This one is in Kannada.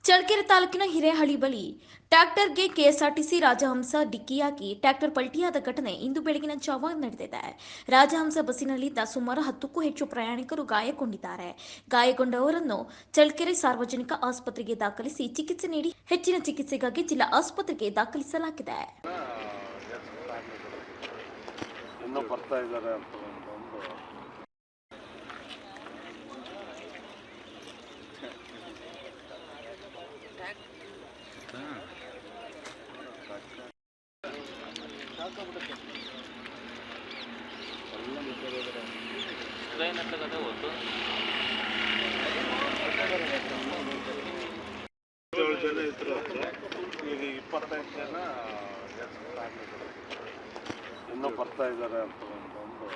ಚಳ್ಳಕೆರೆ ತಾಲೂಕಿನ ಹಿರೇಹಳ್ಳಿ ಬಳಿ ಟ್ರ್ಯಾಕ್ಟರ್ಗೆ ಕೆಎಸ್ಆರ್ಟಿಸಿ ರಾಜಹಂಸ ಡಿಕ್ಕಿಯಾಗಿ ಟ್ರ್ಯಾಕ್ಟರ್ ಪಲ್ಟಿಯಾದ ಘಟನೆ ಇಂದು ಬೆಳಗಿನ ಜಾವ ನಡೆದಿದೆ. ರಾಜಹಂಸ ಬಸ್ಸಿನಲ್ಲಿದ್ದ ಸುಮಾರು 10ಕ್ಕೂ ಹೆಚ್ಚು ಪ್ರಯಾಣಿಕರು ಗಾಯಗೊಂಡಿದ್ದಾರೆ. ಗಾಯಗೊಂಡವರನ್ನು ಚಳ್ಳಕೆರೆ ಸಾರ್ವಜನಿಕ ಆಸ್ಪತ್ರೆಗೆ ದಾಖಲಿಸಿ ಚಿಕಿತ್ಸೆ ನೀಡಿ ಹೆಚ್ಚಿನ ಚಿಕಿತ್ಸೆಗಾಗಿ ಜಿಲ್ಲಾ ಆಸ್ಪತ್ರೆಗೆ ದಾಖಲಿಸಲಾಗಿದೆ. ಜನ ಇದ್ರು ಈಗ 25 ಜನ ಇನ್ನೂ ಬರ್ತಾ ಇದ್ದಾರೆ ಅಂತ ಒಂದು